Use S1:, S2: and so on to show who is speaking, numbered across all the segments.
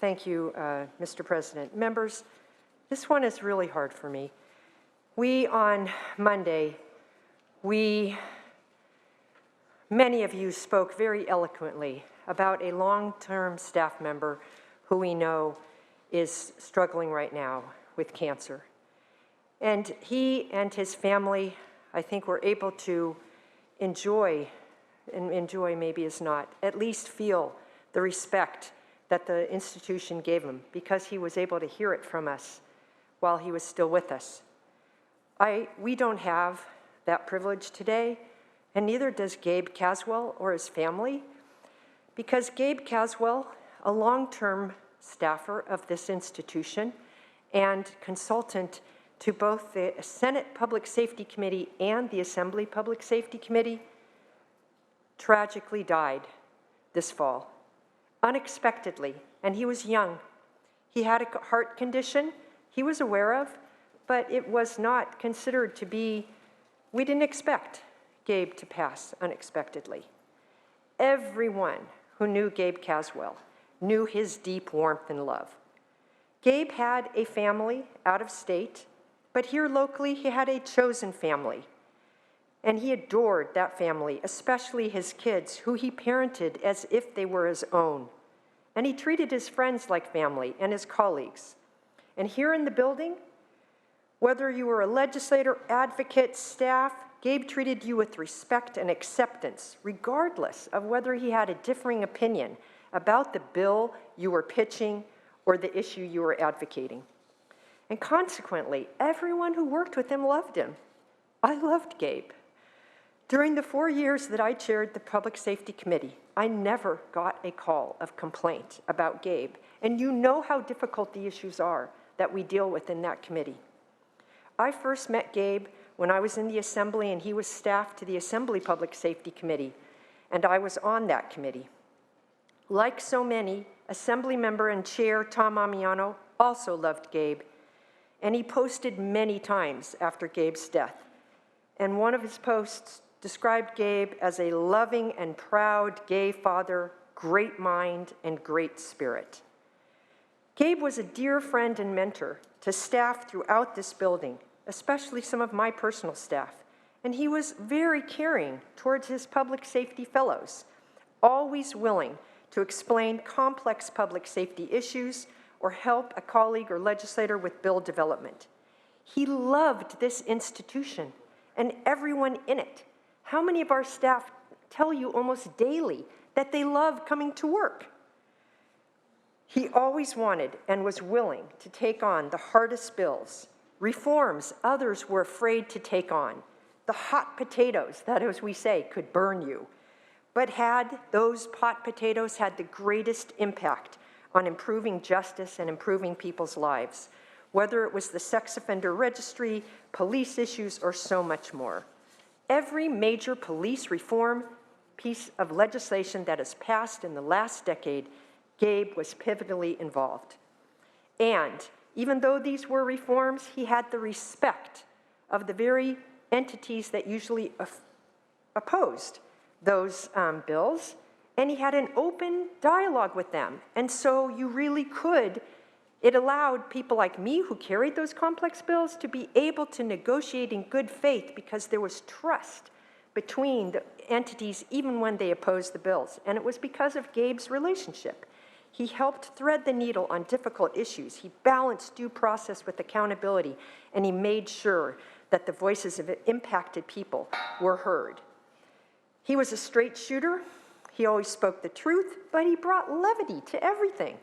S1: Thank you, Mr. President. Members, this one is really hard for me. On Monday, many of you spoke very eloquently about a long-term staff member who we know is struggling right now with cancer. And he and his family, I think, were able to enjoy, and enjoy maybe is not, at least feel the respect that the institution gave him because he was able to hear it from us while he was still with us. We don't have that privilege today, and neither does Gabe Caswell or his family, because Gabe Caswell, a long-term staffer of this institution and consultant to both the Senate Public Safety Committee and the Assembly Public Safety Committee, tragically died this fall, unexpectedly, and he was young. He had a heart condition he was aware of, but it was not considered to be, we didn't expect Gabe to pass unexpectedly. Everyone who knew Gabe Caswell knew his deep warmth and love. Gabe had a family out of state, but here locally he had a chosen family. And he adored that family, especially his kids, who he parented as if they were his own. And he treated his friends like family and his colleagues. And here in the building, whether you were a legislator, advocate, staff, Gabe treated you with respect and acceptance, regardless of whether he had a differing opinion about the bill you were pitching or the issue you were advocating. And consequently, everyone who worked with him loved him. I loved Gabe. During the 4 years that I chaired the Public Safety Committee, I never got a call of complaint about Gabe. And you know how difficult the issues are that we deal with in that committee. I first met Gabe when I was in the Assembly and he was staff to the Assembly Public Safety Committee, and I was on that committee. Like so many, Assembly member and Chair Tom Amiano also loved Gabe, and he posted many times after Gabe's death. And one of his posts described Gabe as a loving and proud gay father, great mind, and great spirit. Gabe was a dear friend and mentor to staff throughout this building, especially some of my personal staff, and he was very caring towards his public safety fellows, always willing to explain complex public safety issues or help a colleague or legislator with bill development. He loved this institution and everyone in it. How many of our staff tell you almost daily that they love coming to work? He always wanted and was willing to take on the hardest bills, reforms others were afraid to take on, the hot potatoes that, as we say, could burn you. But had those hot potatoes had the greatest impact on improving justice and improving people's lives, whether it was the sex offender registry, police issues, or so much more. Every major police reform piece of legislation that has passed in the last decade, Gabe was pivotally involved. And even though these were reforms, he had the respect of the very entities that usually opposed those bills, and he had an open dialogue with them. And so you really could, it allowed people like me who carried those complex bills to be able to negotiate in good faith because there was trust between the entities even when they opposed the bills. And it was because of Gabe's relationship. He helped thread the needle on difficult issues. He balanced due process with accountability, and he made sure that the voices of impacted people were heard. He was a straight shooter. He always spoke the truth, but he brought levity to everything,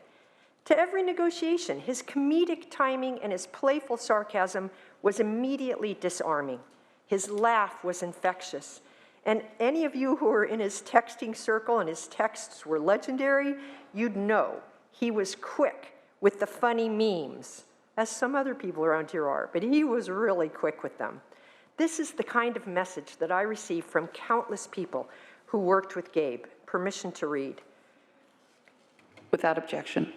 S1: to every negotiation. His comedic timing and his playful sarcasm was immediately disarming. His laugh was infectious. And any of you who were in his texting circle, and his texts were legendary, you'd know he was quick with the funny memes, as some other people around here are, but he was really quick with them. This is the kind of message that I received from countless people who worked with Gabe. Permission to read.
S2: Without objection.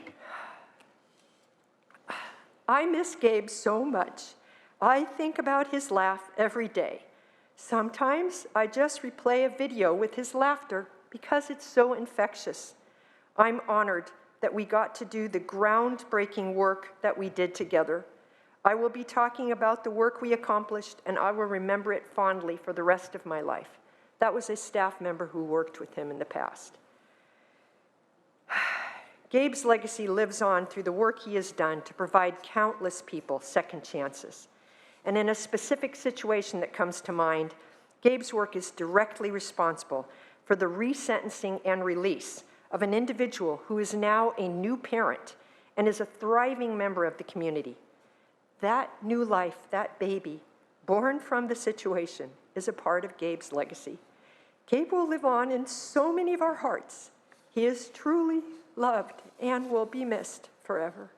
S1: I miss Gabe so much. I think about his laugh every day. Sometimes I just replay a video with his laughter because it's so infectious. I'm honored that we got to do the groundbreaking work that we did together. I will be talking about the work we accomplished, and I will remember it fondly for the rest of my life. That was a staff member who worked with him in the past. Gabe's legacy lives on through the work he has done to provide countless people second chances. And in a specific situation that comes to mind, Gabe's work is directly responsible for the resentencing and release of an individual who is now a new parent and is a thriving member of the community. That new life, that baby, born from the situation, is a part of Gabe's legacy. Gabe will live on in so many of our hearts. He is truly loved and will be missed forever.